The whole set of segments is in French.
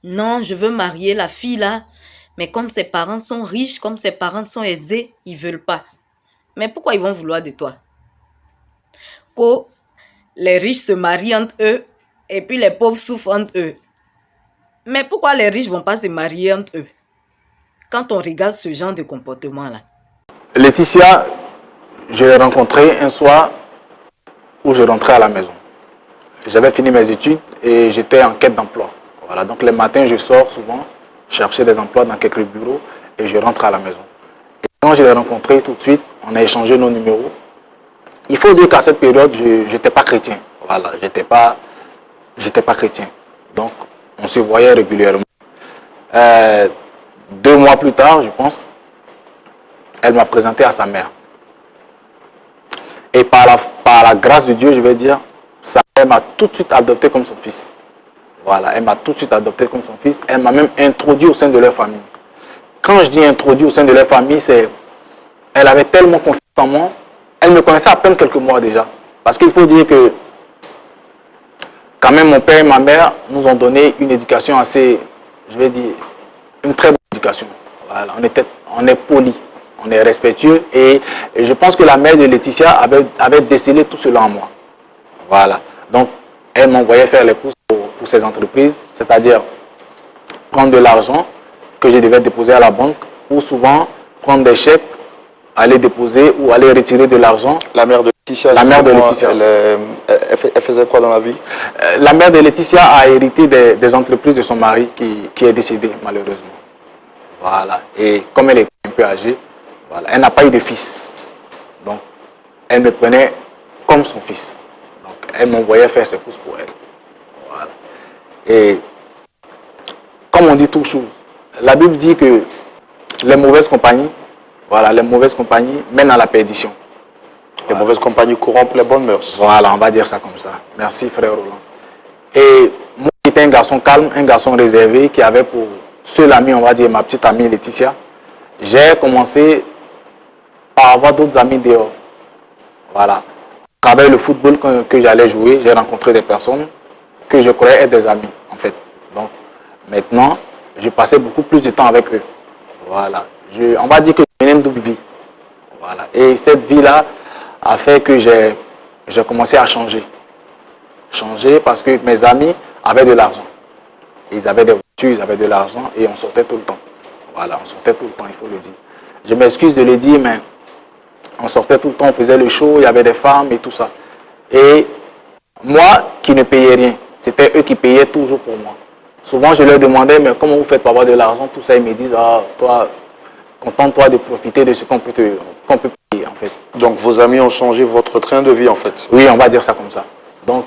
Non, je veux marier la fille là. Mais comme ses parents sont riches, comme ses parents sont aisés, ils veulent pas. Mais pourquoi ils vont vouloir de toi? Que les riches se marient entre eux et puis les pauvres souffrent entre eux. Mais pourquoi les riches vont pas se marier entre eux? Quand on regarde ce genre de comportement là. Laetitia, je l'ai rencontrée un soir où je rentrais à la maison. J'avais fini mes études et j'étais en quête d'emploi. Voilà, donc les matins, je sors souvent chercher des emplois dans quelques bureaux et je rentre à la maison. Et quand je l'ai rencontrée tout de suite, on a échangé nos numéros. Il faut dire qu'à cette période, je n'étais pas chrétien. Voilà, j'étais pas chrétien. Donc, on se voyait régulièrement. 2 mois plus tard, je pense, elle m'a présenté à sa mère. Et par la grâce de Dieu, je vais dire, elle m'a tout de suite adopté comme son fils. Voilà, elle m'a tout de suite adopté comme son fils. Elle m'a même introduit au sein de leur famille. Quand je dis introduit au sein de leur famille, c'est elle avait tellement confiance en moi. Elle me connaissait à peine quelques mois déjà. Parce qu'il faut dire que quand même mon père et ma mère nous ont donné une éducation assez, je vais dire, une très bonne éducation. Voilà, on est poli, on est respectueux et je pense que la mère de Laetitia avait décelé tout cela en moi. Voilà, donc elle m'envoyait faire les courses pour ces entreprises, c'est-à-dire prendre de l'argent que je devais déposer à la banque ou souvent prendre des chèques, aller déposer ou aller retirer de l'argent. La mère de Laetitia, la mère de Laetitia. Elle faisait quoi dans la vie? La mère de Laetitia a hérité des entreprises de son mari qui est décédé malheureusement. Voilà. Et comme elle est un peu âgée, voilà, elle n'a pas eu de fils. Donc, elle me prenait comme son fils. Donc, elle m'envoyait faire ses courses pour elle. Voilà. Et comme on dit toujours, la Bible dit que les mauvaises compagnies, voilà, les mauvaises compagnies mènent à la perdition. Les mauvaises compagnies corrompent les bonnes mœurs. Voilà, on va dire ça comme ça. Merci frère Roland. Et moi, j'étais un garçon calme, un garçon réservé qui avait pour seul ami, on va dire ma petite amie Laetitia. J'ai commencé par avoir d'autres amis dehors. Voilà. À travers le football que j'allais jouer, j'ai rencontré des personnes que je croyais être des amis, en fait. Donc, maintenant, je passais beaucoup plus de temps avec eux. Voilà. On va dire que je menais une double vie. Voilà. Et cette vie-là a fait que j'ai commencé à changer. Changer parce que mes amis avaient de l'argent. Ils avaient des voitures, ils avaient de l'argent et on sortait tout le temps. Voilà, on sortait tout le temps, il faut le dire. Je m'excuse de le dire, mais on sortait tout le temps, on faisait le show, il y avait des femmes et tout ça. Et moi qui ne payais rien, c'était eux qui payaient toujours pour moi. Souvent, je leur demandais, mais comment vous faites pour avoir de l'argent, tout ça, ils me disent, ah, toi, contente-toi de profiter de ce qu'on peut payer, en fait. Donc, vos amis ont changé votre train de vie, en fait? Oui, on va dire ça comme ça. Donc,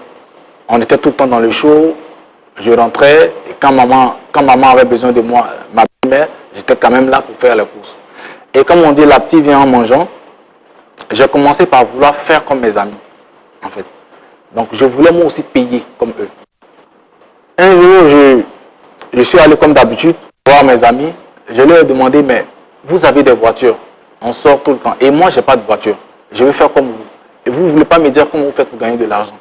on était tout le temps dans le show, je rentrais, et quand maman avait besoin de moi, ma mère, j'étais quand même là pour faire les courses. Et comme on dit, la petite vient en mangeant, j'ai commencé par vouloir faire comme mes amis, en fait. Donc, je voulais moi aussi payer comme eux. Un jour, je suis allé comme d'habitude voir mes amis. Je leur ai demandé, mais vous avez des voitures, on sort tout le temps. Et moi, je n'ai pas de voiture. Je vais faire comme vous. Et vous ne voulez pas me dire comment vous faites pour gagner de l'argent.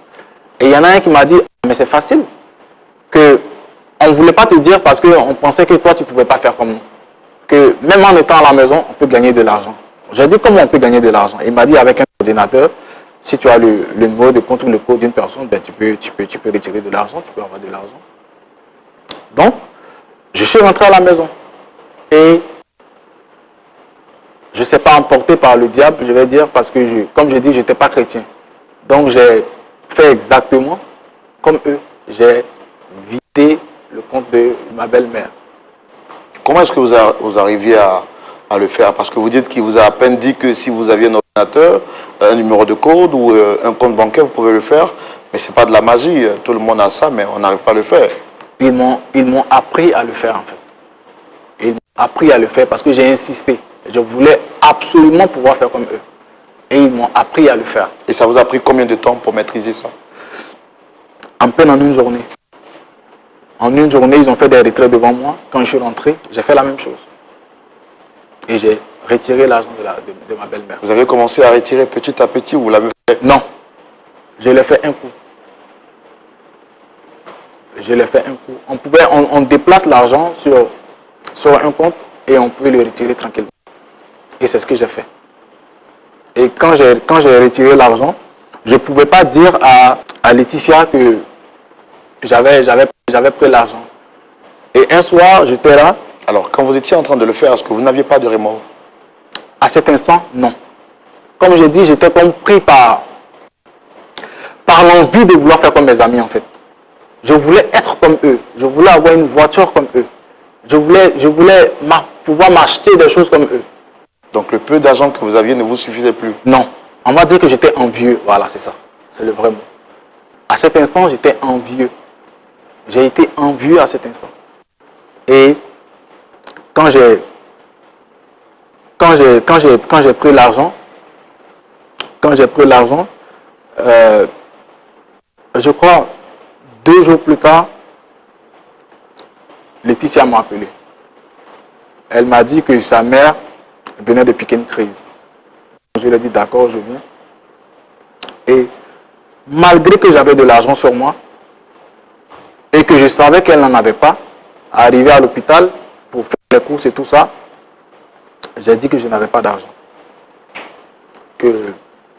Et il y en a un qui m'a dit, mais c'est facile. Que on ne voulait pas te dire parce qu'on pensait que toi, tu ne pouvais pas faire comme nous. Que même en étant à la maison, on peut gagner de l'argent. J'ai dit, comment on peut gagner de l'argent? Il m'a dit, avec un ordinateur, si tu as le numéro de compte ou le code d'une personne, ben, tu peux retirer de l'argent, tu peux avoir de l'argent. Donc, je suis rentré à la maison. Et je ne sais pas, emporté par le diable, je vais dire, parce que, comme je dis, je n'étais pas chrétien. Donc, j'ai fait exactement comme eux. J'ai vidé le compte de ma belle-mère. Comment est-ce que vous arriviez à le faire? Parce que vous dites qu'il vous a à peine dit que si vous aviez un ordinateur, un numéro de code ou un compte bancaire, vous pouvez le faire. Mais ce n'est pas de la magie. Tout le monde a ça, mais on n'arrive pas à le faire. Ils m'ont appris à le faire, en fait. Ils m'ont appris à le faire parce que j'ai insisté. Je voulais absolument pouvoir faire comme eux. Et ils m'ont appris à le faire. Et ça vous a pris combien de temps pour maîtriser ça? En peine en une journée. En une journée, ils ont fait des retraits devant moi. Quand je suis rentré, j'ai fait la même chose. Et j'ai retiré l'argent de ma belle-mère. Vous avez commencé à retirer petit à petit ou vous l'avez fait? Non. Je l'ai fait un coup. je l'ai fait un coup. On déplace l'argent sur un compte et on pouvait le retirer tranquillement. Et c'est ce que j'ai fait. Et quand j'ai retiré l'argent, je ne pouvais pas dire à Laetitia que j'avais pris l'argent. Et un soir, j'étais là. Alors, quand vous étiez en train de le faire, est-ce que vous n'aviez pas de remords? À cet instant, non. Comme j'ai dit, j'étais comme pris par l'envie de vouloir faire comme mes amis, en fait. Je voulais être comme eux. Je voulais avoir une voiture comme eux. Je voulais pouvoir m'acheter des choses comme eux. Donc, le peu d'argent que vous aviez ne vous suffisait plus? Non. On va dire que j'étais envieux. Voilà, c'est ça. C'est le vrai mot. À cet instant, j'étais envieux. J'ai été envieux à cet instant. Et quand j'ai pris l'argent, je crois 2 jours plus tard, Laetitia m'a appelé. Elle m'a dit que sa mère venait de piquer une crise. Je lui ai dit d'accord, je viens. Et malgré que j'avais de l'argent sur moi et que je savais qu'elle n'en avait pas, arrivé à l'hôpital pour faire les courses et tout ça, j'ai dit que je n'avais pas d'argent. Que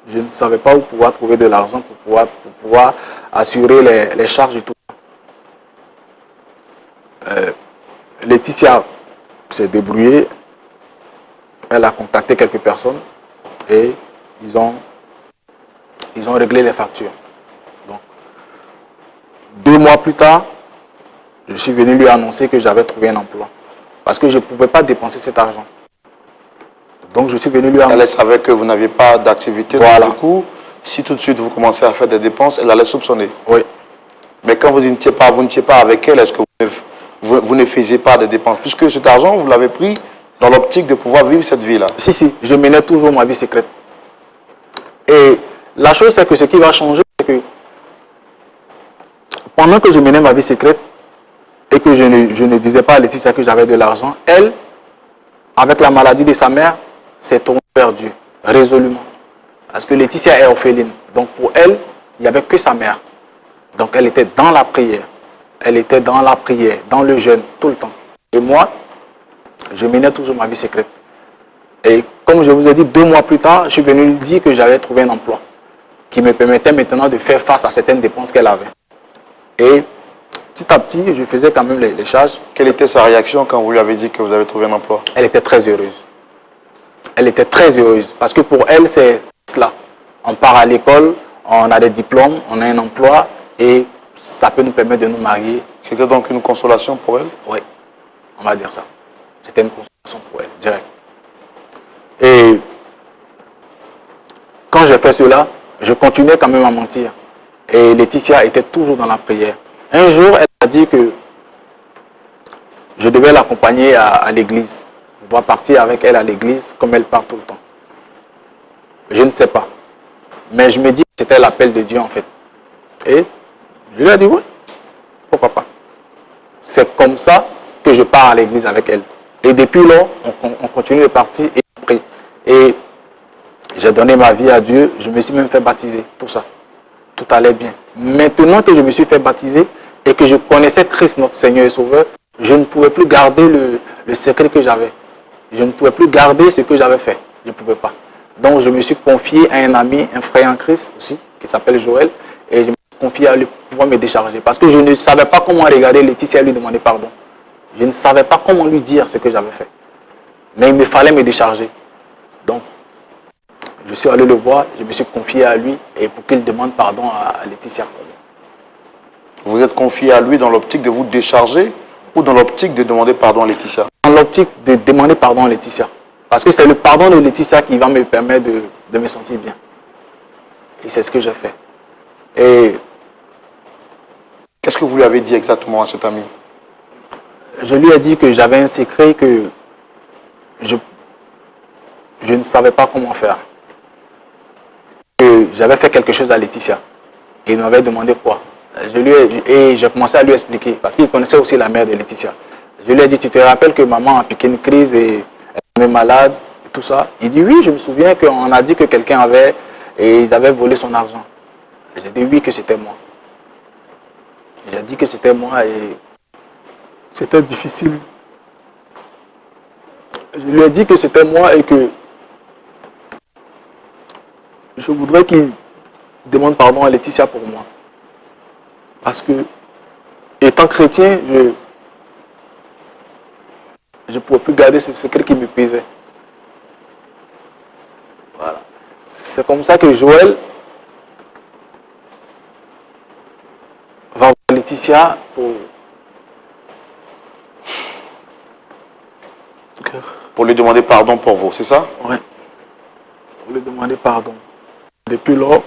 je ne savais pas où pouvoir trouver de l'argent pour pouvoir assurer les charges et tout. Laetitia s'est débrouillée. Elle a contacté quelques personnes et ils ont réglé les factures. Donc, 2 mois plus tard, je suis venu lui annoncer que j'avais trouvé un emploi. Parce que je ne pouvais pas dépenser cet argent. Donc, je suis venu lui annoncer. Elle savait que vous n'aviez pas d'activité. Voilà. Du coup, si tout de suite vous commencez à faire des dépenses, elle allait soupçonner. Oui. Mais quand vous n'étiez pas avec elle, est-ce que vous ne faisiez pas de dépenses? Puisque cet argent, vous l'avez pris dans l'optique de pouvoir vivre cette vie-là. Si, je menais toujours ma vie secrète. Et la chose, c'est que ce qui va changer, c'est que pendant que je menais ma vie secrète et que je ne disais pas à Laetitia que j'avais de l'argent, elle, avec la maladie de sa mère, s'est tournée vers Dieu, résolument. Parce que Laetitia est orpheline. Donc pour elle, il n'y avait que sa mère. Donc elle était dans la prière. Elle était dans la prière, dans le jeûne, tout le temps. Et moi, je menais toujours ma vie secrète. Et comme je vous ai dit, 2 mois plus tard, je suis venu lui dire que j'avais trouvé un emploi qui me permettait maintenant de faire face à certaines dépenses qu'elle avait. Et petit à petit, je faisais quand même les charges. Quelle était sa réaction quand vous lui avez dit que vous avez trouvé un emploi? Elle était très heureuse. Elle était très heureuse parce que pour elle, c'est cela. On part à l'école, on a des diplômes, on a un emploi et ça peut nous permettre de nous marier. C'était donc une consolation pour elle? Oui, on va dire ça. C'était une consolation pour elle, direct. Et quand j'ai fait cela, je continuais quand même à mentir. Et Laetitia était toujours dans la prière. Un jour, elle a dit que je devais l'accompagner à l'église. Je vais partir avec elle à l'église comme elle part tout le temps. Je ne sais pas. Mais je me dis que c'était l'appel de Dieu en fait. Et je lui ai dit oui, pourquoi pas. C'est comme ça que je pars à l'église avec elle. Et depuis là, on continue de partir et on prie. Et j'ai donné ma vie à Dieu, je me suis même fait baptiser, tout ça. Tout allait bien. Maintenant que je me suis fait baptiser et que je connaissais Christ, notre Seigneur et Sauveur, je ne pouvais plus garder le secret que j'avais. Je ne pouvais plus garder ce que j'avais fait. Je ne pouvais pas. Donc je me suis confié à un ami, un frère en Christ aussi, qui s'appelle Joël, et je me suis confié à lui pour pouvoir me décharger. Parce que je ne savais pas comment regarder Laetitia et lui demander pardon. Je ne savais pas comment lui dire ce que j'avais fait. Mais il me fallait me décharger. Donc, je suis allé le voir, je me suis confié à lui et pour qu'il demande pardon à Laetitia. Vous êtes confié à lui dans l'optique de vous décharger ou dans l'optique de demander pardon à Laetitia? Dans l'optique de demander pardon à Laetitia. Parce que c'est le pardon de Laetitia qui va me permettre de me sentir bien. Et c'est ce que j'ai fait. Et qu'est-ce que vous lui avez dit exactement à cet ami? Je lui ai dit que j'avais un secret que je ne savais pas comment faire. Que j'avais fait quelque chose à Laetitia. Et il m'avait demandé quoi. Et j'ai commencé à lui expliquer. Parce qu'il connaissait aussi la mère de Laetitia. Je lui ai dit, tu te rappelles que maman a piqué une crise et elle est malade et tout ça. Il dit, oui, je me souviens qu'on a dit que quelqu'un avait, et ils avaient volé son argent. J'ai dit oui, que c'était moi. J'ai dit que c'était moi et c'était difficile. Je lui ai dit que c'était moi et que je voudrais qu'il demande pardon à Laetitia pour moi. Parce que, étant chrétien, je ne pouvais plus garder ce secret qui me pesait. Voilà. C'est comme ça que Joël va voir Laetitia pour lui demander pardon pour vous, c'est ça? Ouais. Pour lui demander pardon. Depuis lors,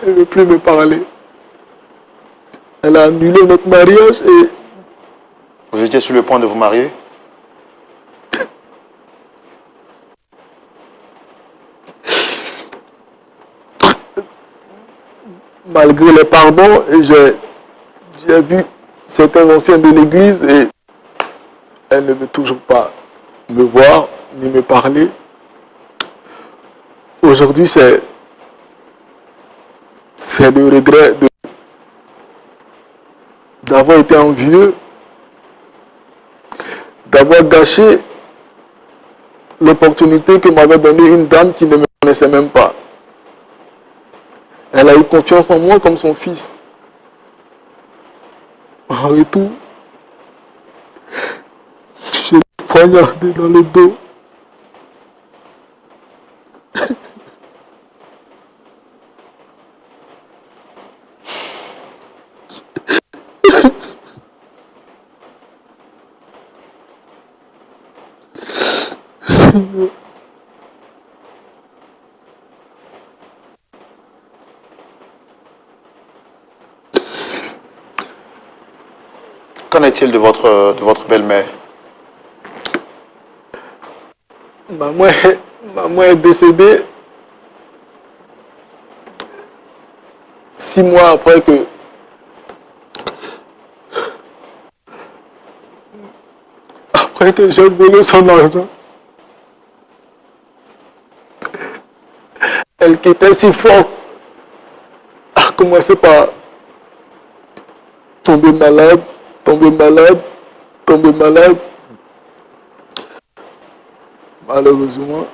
elle ne veut plus me parler. Elle a annulé notre mariage et Vous étiez sur le point de vous marier? malgré les pardons, j'ai vu certains anciens de l'église et elle ne veut toujours pas me voir ni me parler. Aujourd'hui, c'est le regret d'avoir été envieux, d'avoir gâché l'opportunité que m'avait donnée une dame qui ne me connaissait même pas. Elle a eu confiance en moi comme son fils. En retour, je l'ai poignardé dans le dos. Seigneur. Qu'en est-il de votre belle-mère? Maman est décédée 6 mois après que j'ai volé son argent. Elle qui était si forte a commencé par tomber malade, tomber malade, tomber malade. Malheureusement,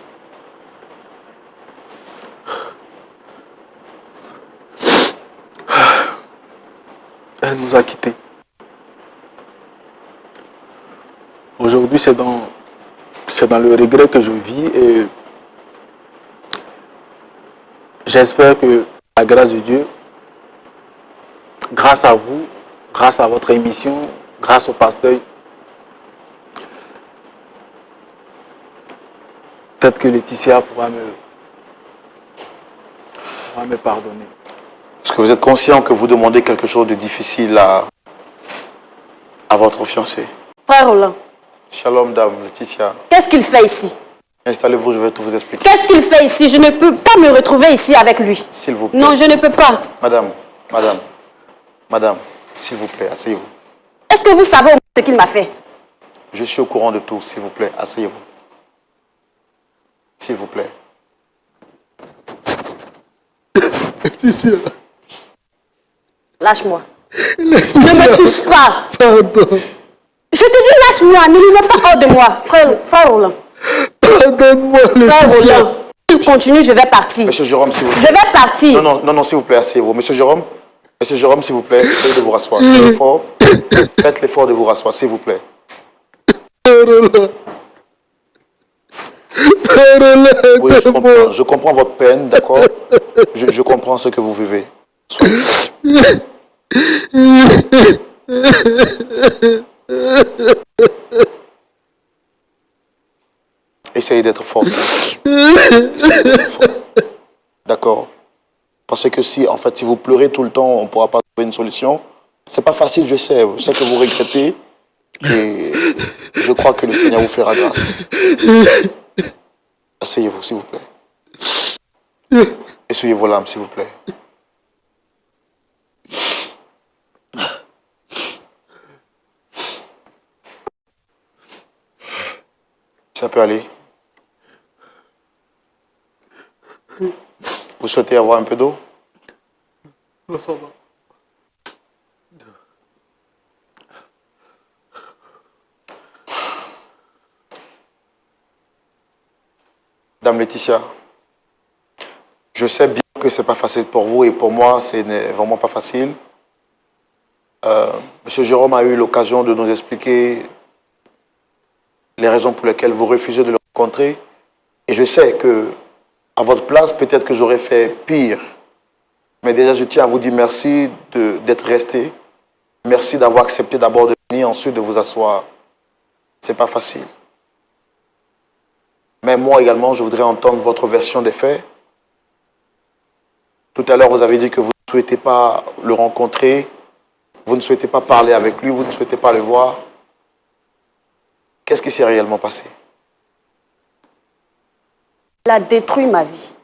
elle nous a quittés. Aujourd'hui, c'est dans le regret que je vis et j'espère que la grâce de Dieu, grâce à vous, grâce à votre émission, grâce au pasteur, peut-être que Laetitia pourra me pardonner. Est-ce que vous êtes conscient que vous demandez quelque chose de difficile à votre fiancé? Frère Roland, Shalom, dame Laetitia. qu'est-ce qu'il fait ici? Installez-vous, je vais tout vous expliquer. Qu'est-ce qu'il fait ici? Je ne peux pas me retrouver ici avec lui. S'il vous plaît. Non, je ne peux pas. Madame, s'il vous plaît, asseyez-vous. Est-ce que vous savez au moins ce qu'il m'a fait? Je suis au courant de tout, s'il vous plaît, asseyez-vous. S'il vous plaît. Laetitia. Lâche-moi. Laetitia. Ne me touche pas. Pardon. Je te dis lâche-moi, ne lui mets pas hors de moi. Frère Roland. Pardonne-moi, Frère Laetitia. Roland. Il continue, je vais partir. Monsieur Jérôme, s'il vous plaît. Je vais partir. Non, s'il vous plaît, asseyez-vous. Monsieur Jérôme, s'il vous plaît, essayez de vous rasseoir. Faites l'effort de vous rasseoir, s'il vous plaît. Oui, je comprends votre peine, d'accord? Je comprends ce que vous vivez. Soyez calme. Essayez d'être fort. Essayez d'être fort. D'accord? Parce que si vous pleurez tout le temps, on ne pourra pas trouver une solution. C'est pas facile, je sais. Je sais que vous regrettez. Et je crois que le Seigneur vous fera grâce. Asseyez-vous, s'il vous plaît. Essuyez vos larmes, s'il vous plaît. Ça peut aller. Vous souhaitez avoir un peu d'eau? Non, ça va. Dame Laetitia, je sais bien que ce n'est pas facile pour vous et pour moi, ce n'est vraiment pas facile. Monsieur Jérôme a eu l'occasion de nous expliquer les raisons pour lesquelles vous refusez de le rencontrer. Et je sais que, à votre place, peut-être que j'aurais fait pire. Mais déjà, je tiens à vous dire merci d'être resté. Merci d'avoir accepté d'abord de venir, ensuite de vous asseoir. Ce n'est pas facile. Mais moi également, je voudrais entendre votre version des faits. Tout à l'heure, vous avez dit que vous ne souhaitez pas le rencontrer, vous ne souhaitez pas parler avec lui, vous ne souhaitez pas le voir. Qu'est-ce qui s'est réellement passé? Il a détruit ma vie.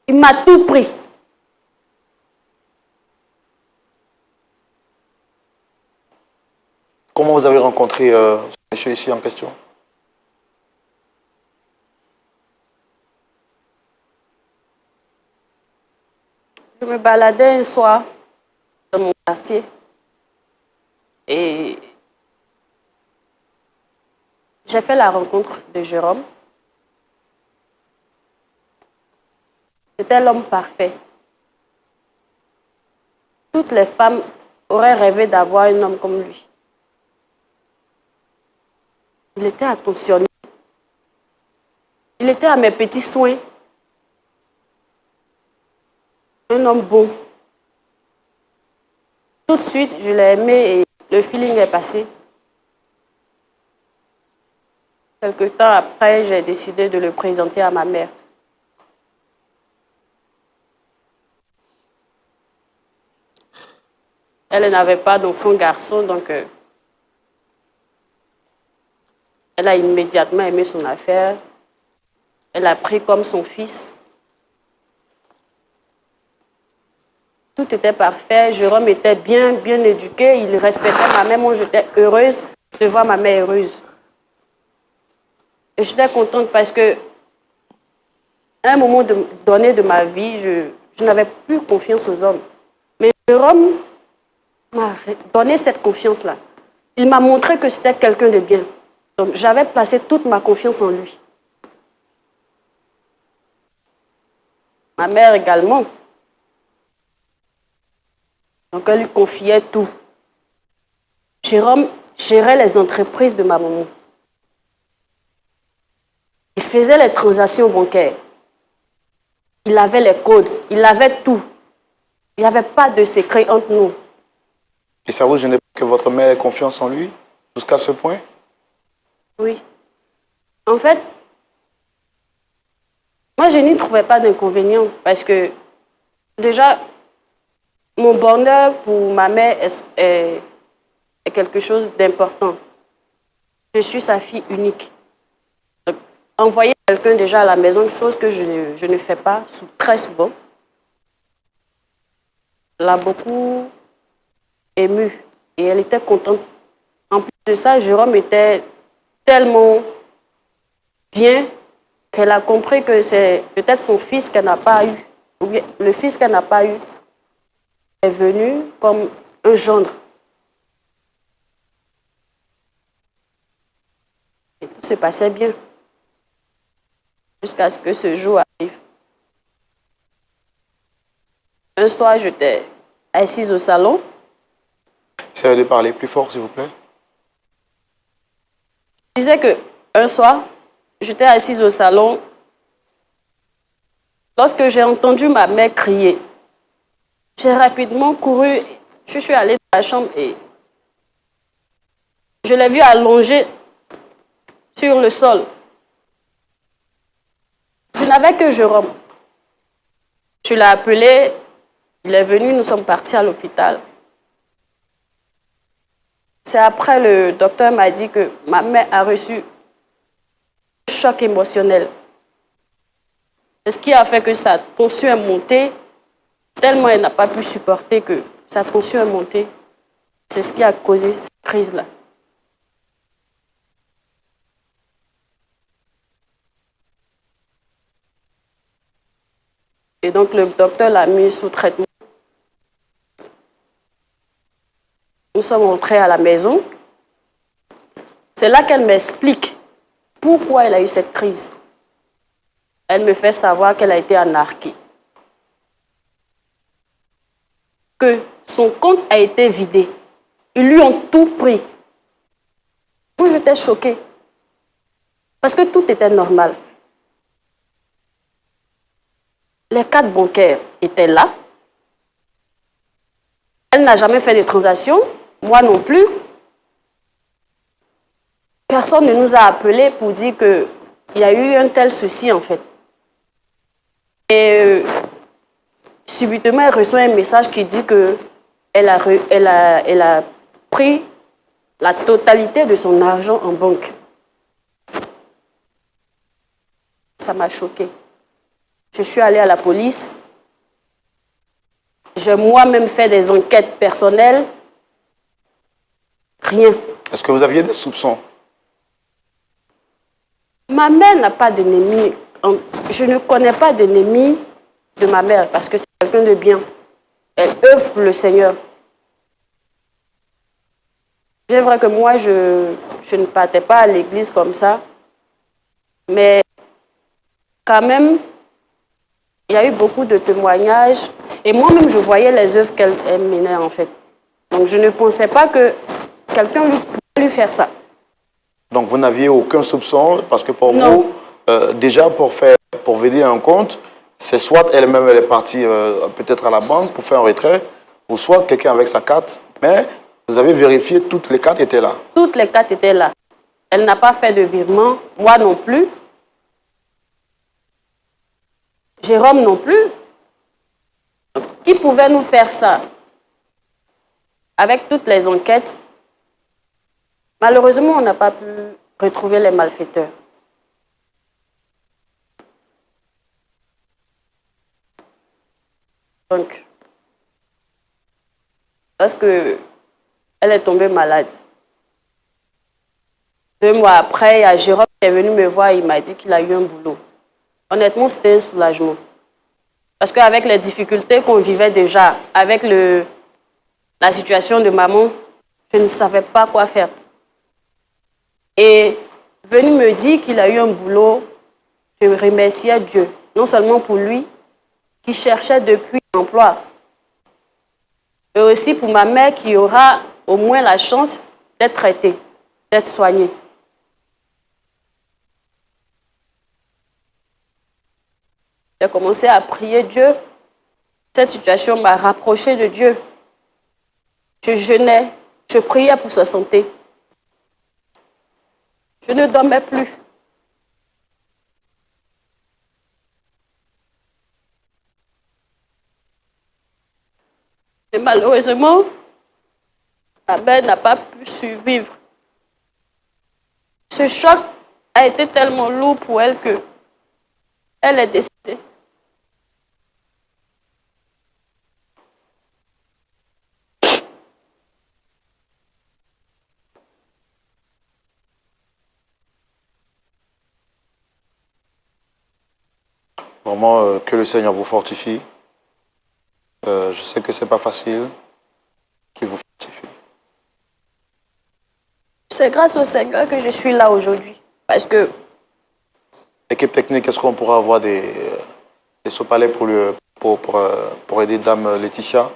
Il m'a tout pris. Comment vous avez rencontré ce monsieur ici en question? Je me baladais un soir dans mon quartier et j'ai fait la rencontre de Jérôme. C'était l'homme parfait. Toutes les femmes auraient rêvé d'avoir un homme comme lui. Il était attentionné. Il était à mes petits soins. Un homme bon. Tout de suite, je l'ai aimé et le feeling est passé. Quelque temps après, j'ai décidé de le présenter à ma mère. Elle n'avait pas d'enfant garçon, donc elle a immédiatement aimé son affaire. Elle l'a pris comme son fils. Tout était parfait. Jérôme était bien éduqué. Il respectait ma mère. Moi, j'étais heureuse de voir ma mère heureuse. Et j'étais contente parce que, à un moment donné de ma vie, je n'avais plus confiance aux hommes. Mais Jérôme m'a donné cette confiance-là. Il m'a montré que c'était quelqu'un de bien. Donc, j'avais placé toute ma confiance en lui. Ma mère également. Donc, elle lui confiait tout. Jérôme gérait les entreprises de ma maman. Il faisait les transactions bancaires. Il avait les codes. Il avait tout. Il n'y avait pas de secret entre nous. Et ça vous gêne que votre mère ait confiance en lui jusqu'à ce point? Oui. En fait, moi, je n'y trouvais pas d'inconvénient parce que, déjà, mon bonheur pour ma mère est quelque chose d'important. Je suis sa fille unique. Donc, envoyer quelqu'un déjà à la maison, chose que je ne fais pas très souvent, l'a beaucoup émue et elle était contente. En plus de ça, Jérôme était tellement bien qu'elle a compris que c'est peut-être son fils qu'elle n'a pas eu, ou bien le fils qu'elle n'a pas eu est venu comme un gendre. Et tout se passait bien jusqu'à ce que ce jour arrive. Un soir, j'étais assise au salon. Essayez de parler plus fort, s'il vous plaît. Je disais qu'un soir, j'étais assise au salon. Lorsque j'ai entendu ma mère crier, j'ai rapidement couru. Je suis allée dans la chambre et je l'ai vue allongée sur le sol. Je n'avais que Jérôme. Je l'ai appelé, il est venu, nous sommes partis à l'hôpital. C'est après le docteur m'a dit que ma mère a reçu un choc émotionnel. C'est ce qui a fait que sa tension est montée, tellement elle n'a pas pu supporter que sa tension est montée. C'est ce qui a causé cette crise-là. Et donc le docteur l'a mis sous traitement. Nous sommes rentrés à la maison. C'est là qu'elle m'explique pourquoi elle a eu cette crise. Elle me fait savoir qu'elle a été anarquée. Que son compte a été vidé. Ils lui ont tout pris. Moi, j'étais choquée. Parce que tout était normal. Les cartes bancaires étaient là. Elle n'a jamais fait de transaction. Moi non plus. Personne ne nous a appelés pour dire qu'il y a eu un tel souci, en fait. Et subitement, elle reçoit un message qui dit qu'elle a pris la totalité de son argent en banque. Ça m'a choquée. Je suis allée à la police. J'ai moi-même fait des enquêtes personnelles. Rien. Est-ce que vous aviez des soupçons? Ma mère n'a pas d'ennemi. Je ne connais pas d'ennemi de ma mère parce que c'est quelqu'un de bien. Elle œuvre pour le Seigneur. C'est vrai que moi, je ne partais pas à l'église comme ça. Mais quand même, il y a eu beaucoup de témoignages. Et moi-même, je voyais les œuvres qu'elle menait en fait. Donc je ne pensais pas que quelqu'un pouvait lui faire ça. Donc vous n'aviez aucun soupçon parce que pour Non. vous, déjà pour vider un compte, c'est soit elle-même elle est partie peut-être à la banque pour faire un retrait, ou soit quelqu'un avec sa carte, mais vous avez vérifié, toutes les cartes étaient là. Toutes les cartes étaient là. Elle n'a pas fait de virement, moi non plus. Jérôme non plus. Qui pouvait nous faire ça? Avec toutes les enquêtes, malheureusement, on n'a pas pu retrouver les malfaiteurs. Donc, parce que elle est tombée malade. 2 mois après, il y a Jérôme qui est venu me voir et il m'a dit qu'il a eu un boulot. Honnêtement, c'était un soulagement. Parce qu'avec les difficultés qu'on vivait déjà, avec la situation de maman, je ne savais pas quoi faire. Et venu me dire qu'il a eu un boulot, je remerciais Dieu. Non seulement pour lui, qui cherchait depuis un emploi, mais aussi pour ma mère qui aura au moins la chance d'être traitée, d'être soignée. J'ai commencé à prier Dieu. Cette situation m'a rapproché de Dieu. Je jeûnais, je priais pour sa santé. Je ne dormais plus. Et malheureusement, ma mère n'a pas pu survivre. Ce choc a été tellement lourd pour elle que elle est décédée. Vraiment, que le Seigneur vous fortifie. Je sais que ce n'est pas facile, qu'il vous fortifie. C'est grâce au Seigneur que je suis là aujourd'hui. Parce que Équipe technique, est-ce qu'on pourra avoir des sopalets pour aider Dame Laetitia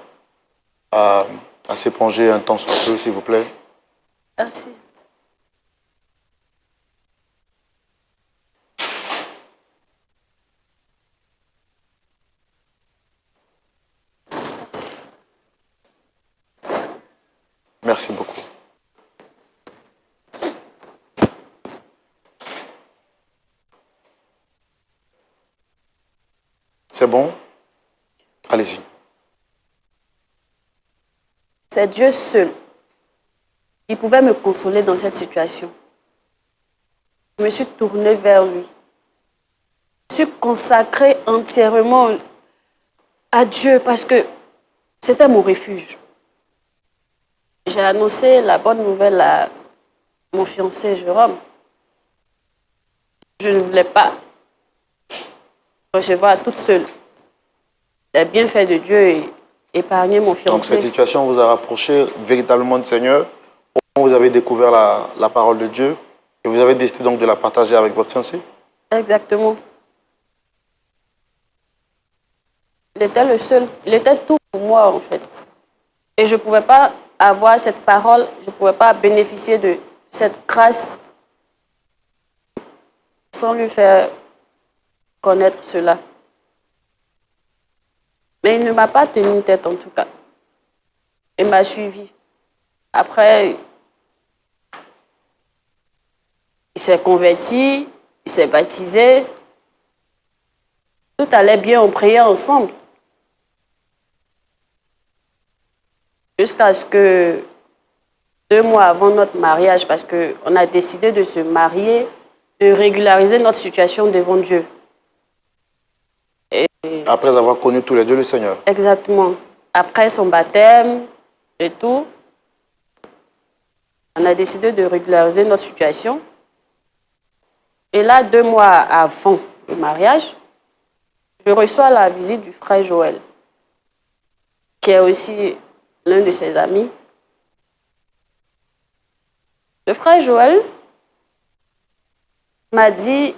à s'éponger un temps soit peu, s'il vous plaît? merci. Merci beaucoup. C'est bon? Allez-y. C'est Dieu seul. Il pouvait me consoler dans cette situation. Je me suis tournée vers lui. Je Je suis consacrée entièrement à Dieu parce que c'était mon refuge. J'ai annoncé la bonne nouvelle à mon fiancé Jérôme. Je ne voulais pas recevoir toute seule les bienfaits de Dieu et épargner mon Donc fiancé. cette situation vous a rapproché véritablement du Seigneur. Au moment où vous avez découvert la parole de Dieu et vous avez décidé donc de la partager avec votre fiancé. Exactement. Il était le seul, il était tout pour moi en fait. Et je ne pouvais pas avoir cette parole, je ne pouvais pas bénéficier de cette grâce sans lui faire connaître cela. Mais il ne m'a pas tenu tête en tout cas. Il m'a suivi. Après, il s'est converti, il s'est baptisé. Tout allait bien, on priait ensemble. Jusqu'à ce que 2 mois avant notre mariage, parce qu'on a décidé de se marier, de régulariser notre situation devant Dieu. Après avoir connu tous les deux le Seigneur. Exactement. Après son baptême et tout, on a décidé de régulariser notre situation. Et là, 2 mois avant le mariage, je reçois la visite du frère Joël, qui est aussi l'un de ses amis. Le frère Joël m'a dit,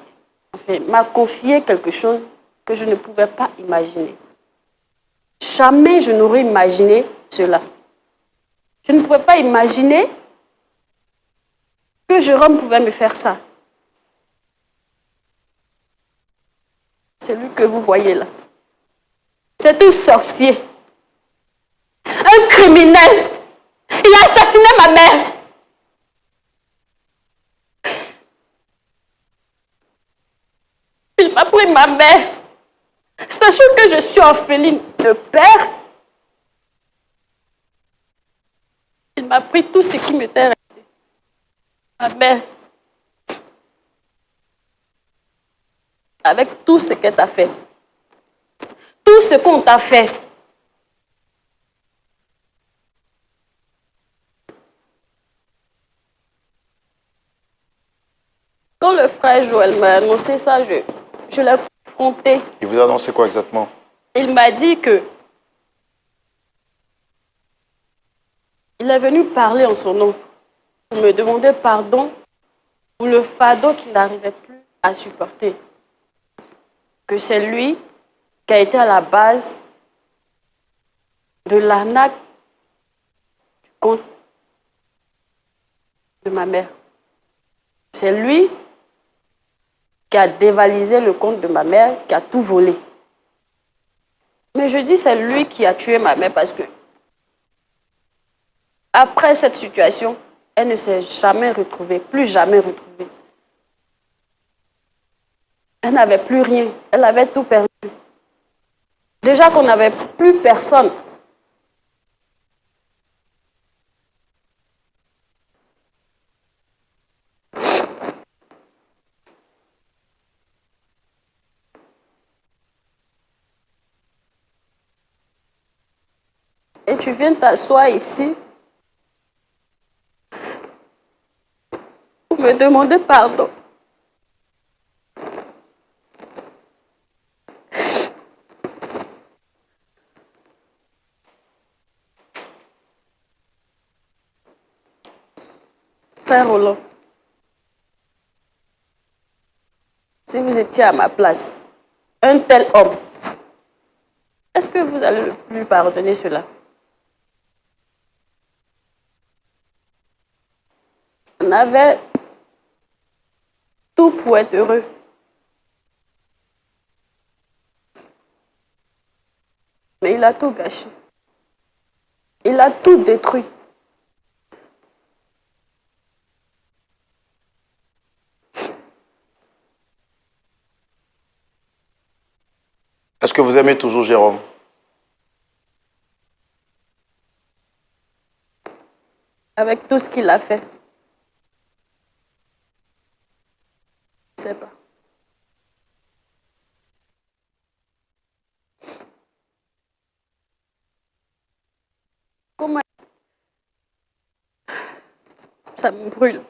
enfin, m'a confié quelque chose que je ne pouvais pas imaginer. Jamais je n'aurais imaginé cela. Je ne pouvais pas imaginer que Jérôme pouvait me faire ça. C'est lui que vous voyez là. C'est un sorcier, un criminel. Il a assassiné ma mère. Il m'a pris ma mère. Sachant que je suis orpheline de père, il m'a pris tout ce qui m'était resté. Ma mère. Avec tout ce qu'elle t'a fait. Tout ce qu'on t'a fait. Quand le frère Joël m'a annoncé ça, je l'ai confronté. Il vous a annoncé quoi exactement? Il m'a dit que il est venu parler en son nom pour me demander pardon pour le fardeau qu'il n'arrivait plus à supporter. Que c'est lui qui a été à la base de l'arnaque du compte de ma mère. C'est lui qui a dévalisé le compte de ma mère, qui a tout volé. Mais je dis c'est lui qui a tué ma mère parce que après cette situation, elle ne s'est jamais retrouvée, plus jamais retrouvée. Elle n'avait plus rien, elle avait tout perdu. Déjà qu'on n'avait plus personne. Et tu viens t'asseoir ici pour me demander pardon. Frère Roland, si vous étiez à ma place, un tel homme, est-ce que vous allez lui pardonner cela? On avait tout pour être heureux. Mais il a tout gâché. Il a tout détruit. Est-ce que vous aimez toujours Jérôme? Avec tout ce qu'il a fait. Je ne sais pas. l'estomac. Ça me brûle.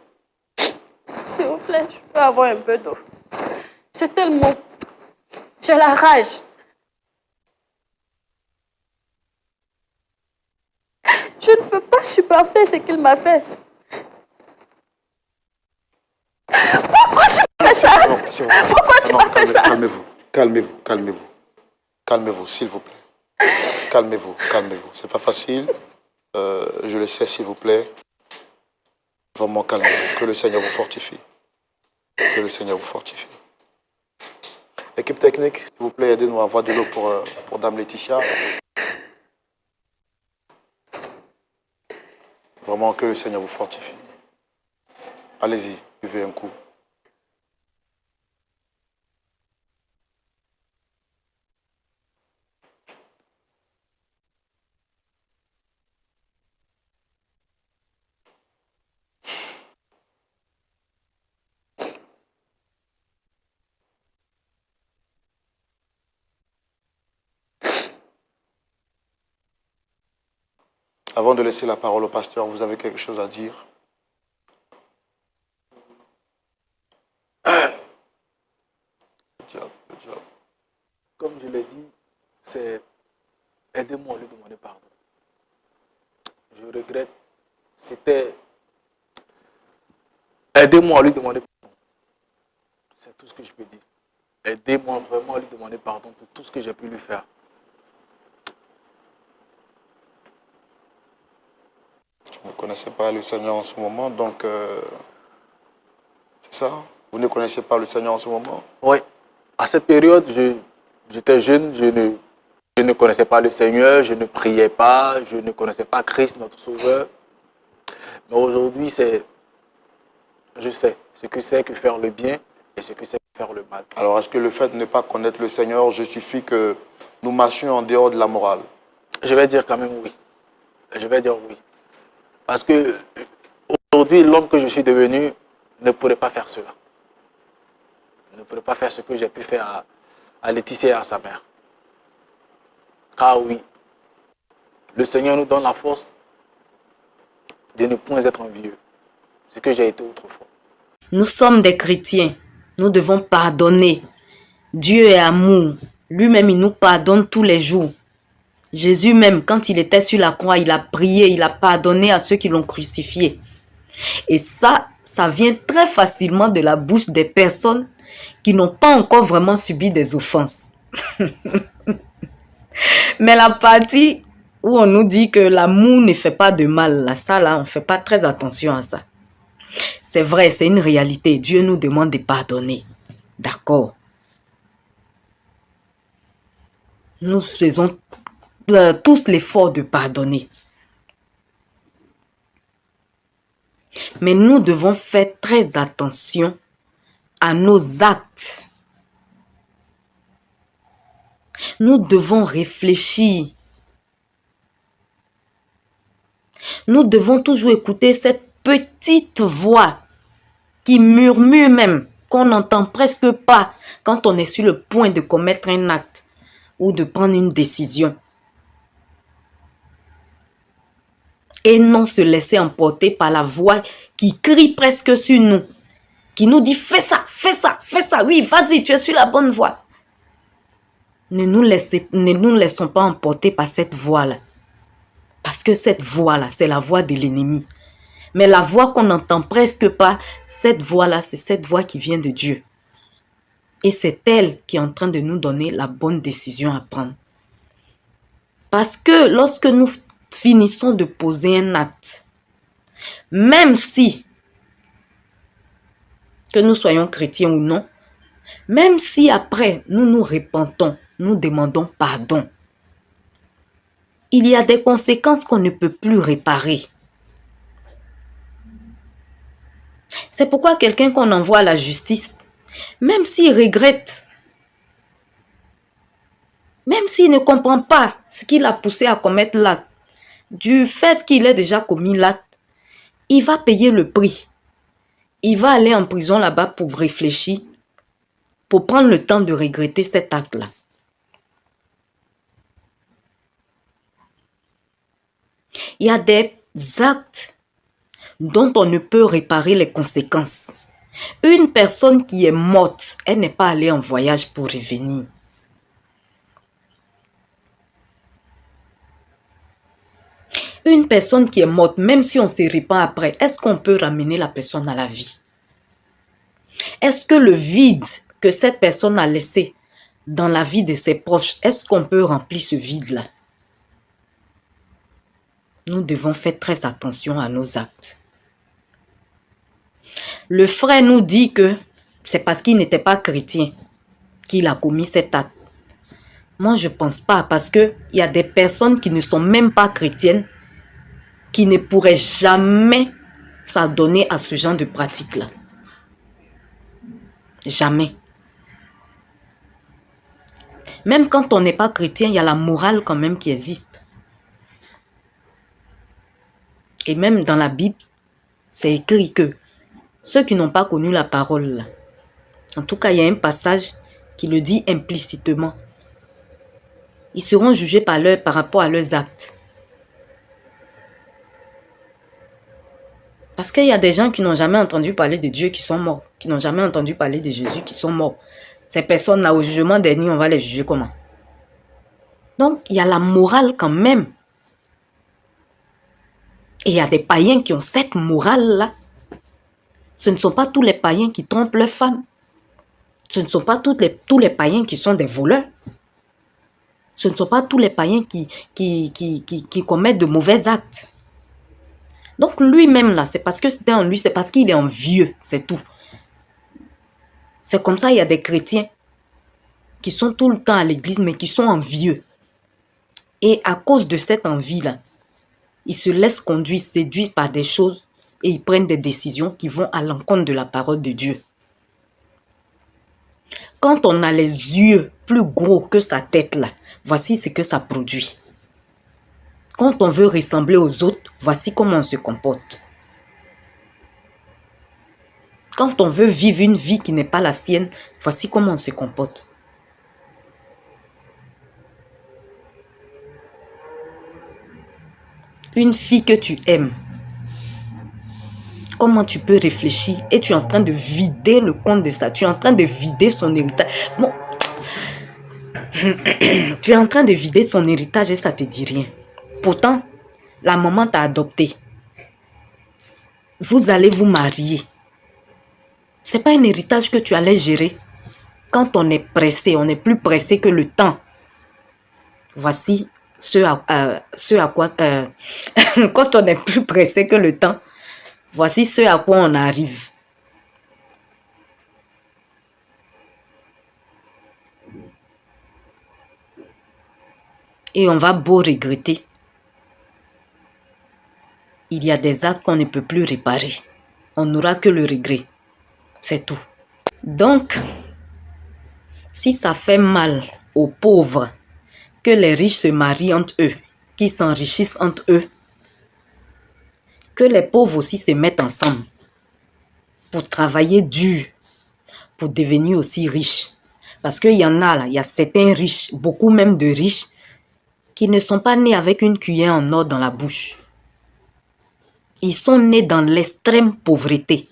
S'il vous plaît, je peux avoir un peu d'eau. C'est tellement... J'ai la rage. Je ne peux pas supporter ce qu'il m'a fait. Pourquoi tu m'as fait ça? Non, s'il vous plaît. Pourquoi tu Non, m'as fait ça? Calmez-vous, calmez-vous, calmez-vous. Calmez-vous, s'il vous plaît. Calmez-vous, calmez-vous. C'est pas facile. Je le sais, s'il vous plaît. Vraiment calmez-vous. Que le Seigneur vous fortifie. Que le Seigneur vous fortifie. Équipe technique, s'il vous plaît, aidez-nous à avoir de l'eau pour Dame Laetitia. Vraiment que le Seigneur vous fortifie. Allez-y, buvez un coup. Avant de laisser la parole au pasteur, vous avez quelque chose à dire? Good job, good job. Comme je l'ai dit, c'est aidez-moi à lui demander pardon. Je regrette. C'était aidez-moi à lui demander pardon. C'est tout ce que je peux dire. Aidez-moi vraiment à lui demander pardon pour tout ce que j'ai pu lui faire. Vous ne connaissez pas le Seigneur en ce moment, donc c'est ça? Vous ne connaissez pas le Seigneur en ce moment? Oui. À cette période, j'étais jeune, je ne connaissais pas le Seigneur, je ne priais pas, je ne connaissais pas Christ, notre Sauveur. Mais aujourd'hui, je sais ce que c'est que faire le bien et ce que c'est que faire le mal. Alors, est-ce que le fait de ne pas connaître le Seigneur justifie que nous marchions en dehors de la morale? Je vais dire quand même oui. Je vais dire oui. Parce que aujourd'hui, l'homme que je suis devenu ne pourrait pas faire cela. Ne pourrait pas faire ce que j'ai pu faire à Laetitia et à sa mère. Car oui, le Seigneur nous donne la force de ne point être envieux. Ce que j'ai été autrefois. Nous sommes des chrétiens. Nous devons pardonner. Dieu est amour. Lui-même, il nous pardonne tous les jours. Jésus même, quand il était sur la croix, il a prié, il a pardonné à ceux qui l'ont crucifié. Et ça vient très facilement de la bouche des personnes qui n'ont pas encore vraiment subi des offenses. Mais la partie où on nous dit que l'amour ne fait pas de mal, là, ça là, on ne fait pas très attention à ça. C'est vrai, c'est une réalité. Dieu nous demande de pardonner. D'accord. Nous faisons tous l'effort de pardonner. Mais nous devons faire très attention à nos actes. Nous devons réfléchir. Nous devons toujours écouter cette petite voix qui murmure même, qu'on n'entend presque pas quand on est sur le point de commettre un acte ou de prendre une décision. Et non se laisser emporter par la voix qui crie presque sur nous, qui nous dit fais ça, fais ça, fais ça, oui, vas-y, tu es sur la bonne voie. Ne nous laissons pas emporter par cette voix-là. Parce que cette voix-là, c'est la voix de l'ennemi. Mais la voix qu'on n'entend presque pas, cette voix-là, c'est cette voix qui vient de Dieu. Et c'est elle qui est en train de nous donner la bonne décision à prendre. Parce que lorsque nous finissons de poser un acte, même si, que nous soyons chrétiens ou non, même si après nous nous repentons, nous demandons pardon, il y a des conséquences qu'on ne peut plus réparer. C'est pourquoi quelqu'un qu'on envoie à la justice, même s'il regrette, même s'il ne comprend pas ce qui l'a poussé à commettre l'acte, du fait qu'il ait déjà commis l'acte, il va payer le prix. Il va aller en prison là-bas pour réfléchir, pour prendre le temps de regretter cet acte-là. Il y a des actes dont on ne peut réparer les conséquences. Une personne qui est morte, elle n'est pas allée en voyage pour revenir. Une personne qui est morte, même si on se répand après, est-ce qu'on peut ramener la personne à la vie? Est-ce que le vide que cette personne a laissé dans la vie de ses proches, est-ce qu'on peut remplir ce vide-là? Nous devons faire très attention à nos actes. Le frère nous dit que c'est parce qu'il n'était pas chrétien qu'il a commis cet acte. Moi, je ne pense pas, parce qu'il y a des personnes qui ne sont même pas chrétiennes qui ne pourraient jamais s'adonner à ce genre de pratique-là. Jamais. Même quand on n'est pas chrétien, il y a la morale quand même qui existe. Et même dans la Bible, c'est écrit que ceux qui n'ont pas connu la parole, là, en tout cas, il y a un passage qui le dit implicitement. Ils seront jugés par rapport à leurs actes. Parce qu'il y a des gens qui n'ont jamais entendu parler de Dieu qui sont morts, qui n'ont jamais entendu parler de Jésus qui sont morts. Ces personnes-là, au jugement dernier, on va les juger comment? Donc, il y a la morale quand même. Et il y a des païens qui ont cette morale-là. Ce ne sont pas tous les païens qui trompent leurs femmes. Ce ne sont pas tous les païens qui sont des voleurs. Ce ne sont pas tous les païens qui commettent de mauvais actes. Donc lui-même là, c'est parce que c'était en lui, c'est parce qu'il est envieux, c'est tout. C'est comme ça, il y a des chrétiens qui sont tout le temps à l'église, mais qui sont envieux. Et à cause de cette envie-là, ils se laissent conduire, séduire par des choses et ils prennent des décisions qui vont à l'encontre de la parole de Dieu. Quand on a les yeux plus gros que sa tête là, voici ce que ça produit. Quand on veut ressembler aux autres, voici comment on se comporte. Quand on veut vivre une vie qui n'est pas la sienne, voici comment on se comporte. Une fille que tu aimes, comment tu peux réfléchir et tu es en train de vider le compte de ça, tu es en train de vider son héritage. Bon, tu es en train de vider son héritage et ça te dit rien. Pourtant, la maman t'a adopté. Vous allez vous marier. Ce n'est pas un héritage que tu allais gérer. Quand on est pressé, on est plus pressé que le temps. Voici ce à quoi... quand on est plus pressé que le temps, voici ce à quoi on arrive. Et on va beau regretter. Il y a des actes qu'on ne peut plus réparer. On n'aura que le regret. C'est tout. Donc, si ça fait mal aux pauvres que les riches se marient entre eux, qu'ils s'enrichissent entre eux, que les pauvres aussi se mettent ensemble pour travailler dur, pour devenir aussi riches. Parce qu'il y en a là, il y a certains riches, beaucoup même de riches, qui ne sont pas nés avec une cuillère en or dans la bouche. Ils sont nés dans l'extrême pauvreté.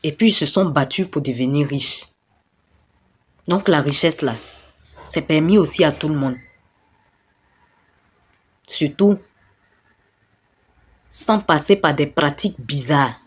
Et puis, ils se sont battus pour devenir riches. Donc, la richesse, là, c'est permis aussi à tout le monde. Surtout, sans passer par des pratiques bizarres.